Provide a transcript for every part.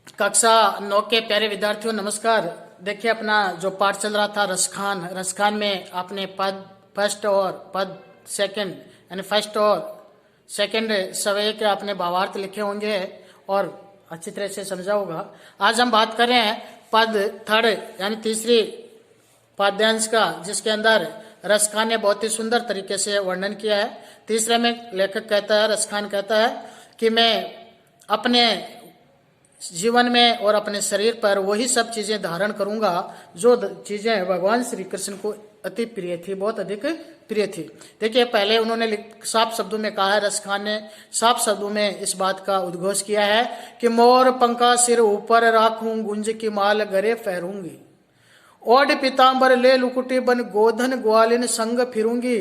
कक्षा 9 के प्यारे विद्यार्थियों नमस्कार। देखिए अपना जो पाठ चल रहा था रसखान में आपने पद फर्स्ट और पद सेकंड यानी फर्स्ट और सेकंड सवय के आपने भावार्थ लिखे होंगे और अच्छी तरह से समझा होगा। आज हम बात कर रहे हैं पद थर्ड यानी तीसरी पाद्यांश का, जिसके अंदर रसखान ने बहुत ही सुंदर तरीके से वर्णन किया है। तीसरे में लेखक कहता है, रसखान कहता है कि मैं अपने जीवन में और अपने शरीर पर वही सब चीजें धारण करूंगा जो चीजें भगवान श्री कृष्ण को अति प्रिय थी, बहुत अधिक प्रिय थी। देखिए पहले उन्होंने साफ शब्दों में कहा है, रसखान ने साफ शब्दों में इस बात का उद्घोष किया है कि मोर पंखा सिर ऊपर राखूं, गुंज की माल गरे फहरूंगी, ओढ़ पीताम्बर ले लुकुटी बन गोधन ग्वालिन संग फिरूंगी,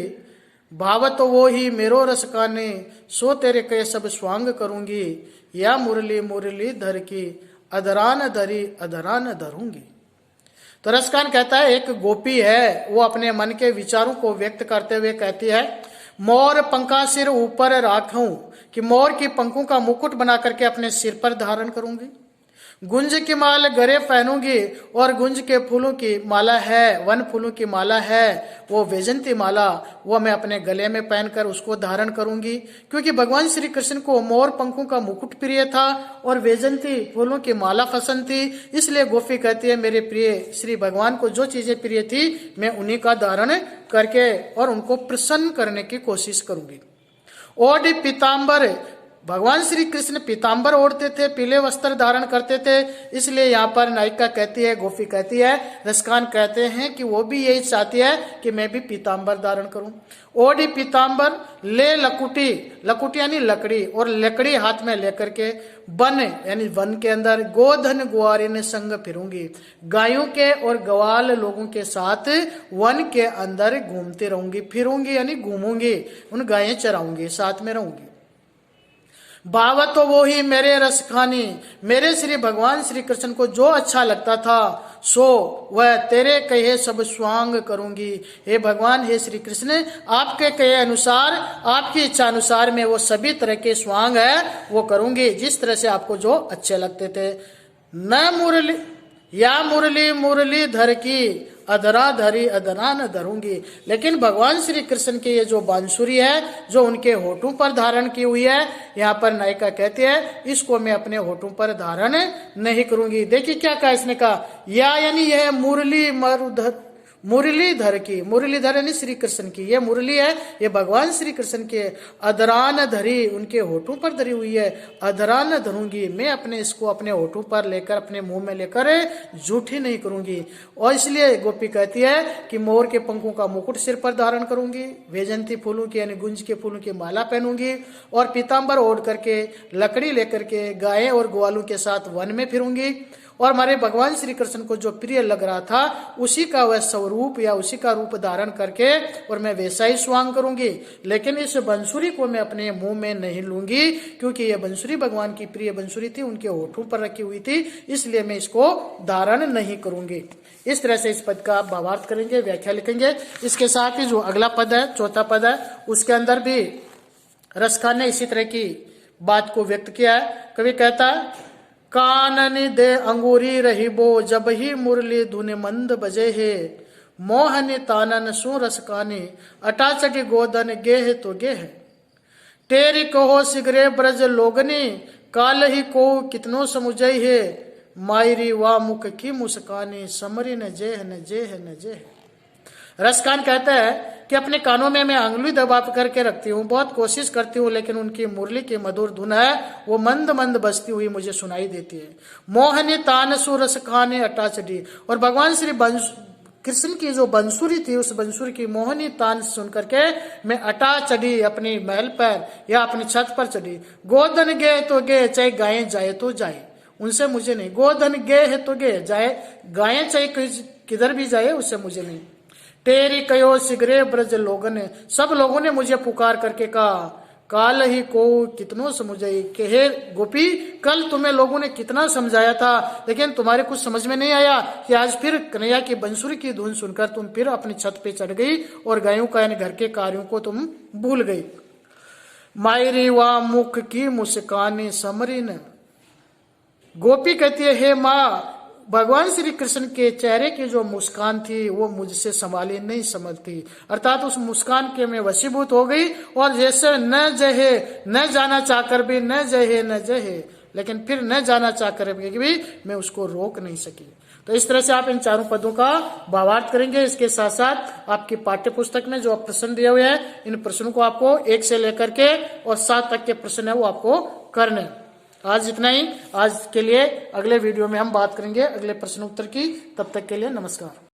भावत वो ही मेरो रसकाने सो तेरे कय सब स्वांग करूंगी, या मुरली मुरली धर की अधरान धरी अधरान धरूंगी। तो रसकान कहता है एक गोपी है, वो अपने मन के विचारों को व्यक्त करते हुए कहती है, मोर पंखा सिर ऊपर राखूं, कि मोर की पंखों का मुकुट बना करके अपने सिर पर धारण करूंगी, गुंज की माल गरे पहनूंगी, और गुंज के फूलों की माला है, वन फूलों की माला है, वो वैजंती माला, वो मैं अपने गले में पहनकर उसको धारण करूंगी। क्योंकि भगवान श्री कृष्ण को मोर पंखों का मुकुट प्रिय था और वैजंती फूलों की माला पसंद थी, इसलिए गोपी कहती है मेरे प्रिय श्री भगवान को जो चीजें प्रिय थी मैं उन्हीं का धारण करके और उनको प्रसन्न करने की कोशिश करूंगी। ओढ़ पीताम्बर, भगवान श्री कृष्ण पीताम्बर ओढ़ते थे, पीले वस्त्र धारण करते थे, इसलिए यहाँ पर नायिका कहती है, गोपी कहती है, रसखान कहते हैं कि वो भी यही चाहती है कि मैं भी पीताम्बर धारण करूं। ओढ़ी पीताम्बर ले लकुटी, लकुटी यानी लकड़ी, और लकड़ी हाथ में लेकर के वन यानी वन के अंदर गोधन ग्वारिन संग फिरूंगी, गायों के और ग्वाल लोगों के साथ वन के अंदर घूमती रहूंगी, फिरूंगी यानी घूमूंगी, उन गायें चराऊंगी, साथ में रहूंगी। भावत तो वो ही मेरे रसखानी, मेरे श्री भगवान श्री कृष्ण को जो अच्छा लगता था सो वह तेरे कहे सब स्वांग करूंगी। हे भगवान, हे श्री कृष्ण, आपके कहे अनुसार, आपकी इच्छा अनुसार मैं वो सभी तरह के स्वांग है वो करूंगी जिस तरह से आपको जो अच्छे लगते थे। न मुरली या मुरली मुरली धर की अधरा धरी अधरा न धरूंगी, लेकिन भगवान श्री कृष्ण की ये जो बांसुरी है जो उनके होठों पर धारण की हुई है, यहाँ पर नायिका कहती है इसको मैं अपने होठों पर धारण नहीं करूंगी। देखिए क्या कहा इसने कहा, या यानी यह मुरली मरुधर, मुरलीधर की, मुरलीधर यानी श्री कृष्ण की, ये मुरली है, ये भगवान श्री कृष्ण के, अधरान धरी, उनके होठों पर धरी हुई है, अधरान धरूंगी, मैं अपने इसको अपने होठों पर लेकर अपने मुंह में लेकर झूठी नहीं करूंगी। और इसलिए गोपी कहती है कि मोर के पंखों का मुकुट सिर पर धारण करूंगी, वैजंती फूलों की यानी गुंज के फूलों की माला पहनूंगी, और पीताम्बर ओढ़ करके लकड़ी लेकर के गाय और ग्वालों के साथ वन में फिरूंगी, और हमारे भगवान श्री कृष्ण को जो प्रिय लग रहा था उसी का वह स्वरूप या उसी का रूप धारण करके और मैं वैसा ही स्वांग करूंगी। लेकिन इस बंसुरी को मैं अपने मुंह में नहीं लूंगी, क्योंकि यह बंसुरी भगवान की प्रिय बंसुरी थी, उनके होठों पर रखी हुई थी, इसलिए मैं इसको धारण नहीं करूंगी। इस तरह से इस पद का भावार्थ करेंगे, व्याख्या लिखेंगे। इसके साथ ही जो अगला पद है, चौथा पद है, उसके अंदर भी रसखान ने इसी तरह की बात को व्यक्त किया है। कवि कहता है, काननी दे अंगूरी रहीबो जब ही मुरली धुन मंद बजे है, मोहनी तानन सु रसकानी अटाचटी गोदन गेह तो गेह, तेरी कहो सिगरे ब्रज लोगनी काल ही को कितनो समुझई है, मायरी वा मुख की मुस्कानी समरी न जेह न जेह न जेह। रसखान कहता है कि अपने कानों में मैं अंगुली दबा करके रखती हूँ, बहुत कोशिश करती हूँ, लेकिन उनकी मुरली की मधुर धुन है वो मंद मंद बजती हुई मुझे सुनाई देती है। मोहनी तान सुरस खाने अटाचडी, और भगवान श्री कृष्ण की जो बंसुरी थी उस बंसुरी की मोहनी तान सुन करके मैं अटा चढ़ी, अपनी महल पर या अपनी छत पर चढ़ी। गोधन गे तो गे, चाहे गायें जाए तो जाए, उनसे मुझे नहीं। गोधन गे है तो गे, जाए गायें चाहे किधर भी जाए उससे मुझे नहीं। तेरी कयो सिगरे ब्रज लोगन ने, सब लोगों ने मुझे पुकार करके कहा, काल ही को कितनो समझाई, कि हे गोपी, कल तुम्हें लोगों ने कितना समझाया था, लेकिन तुम्हारे कुछ समझ में नहीं आया कि आज फिर कन्हैया की बंसुरी की धुन सुनकर तुम फिर अपनी छत पे चढ़ गई और गायों का यानी घर के कार्यों को तुम भूल गई। मायरी वा मुख की मुस्कानी समरी न, गोपी कहती है, हे माँ, भगवान श्री कृष्ण के चेहरे की जो मुस्कान थी वो मुझसे संभाली नहीं संभलती, अर्थात उस मुस्कान के मैं वशीभूत हो गई। और जैसे न जहे, न जाना चाहकर भी, न जहे न जहे, लेकिन फिर न जाना चाहकर भी मैं उसको रोक नहीं सकी। तो इस तरह से आप इन चारों पदों का भावार्थ करेंगे। इसके साथ साथ आपकी पाठ्य पुस्तक में जो प्रश्न दिए हुए हैं, इन प्रश्नों को आपको 1 से लेकर के और 7 तक के प्रश्न है वो आपको करने। आज इतना ही आज के लिए। अगले वीडियो में हम बात करेंगे अगले प्रश्न उत्तर की। तब तक के लिए नमस्कार।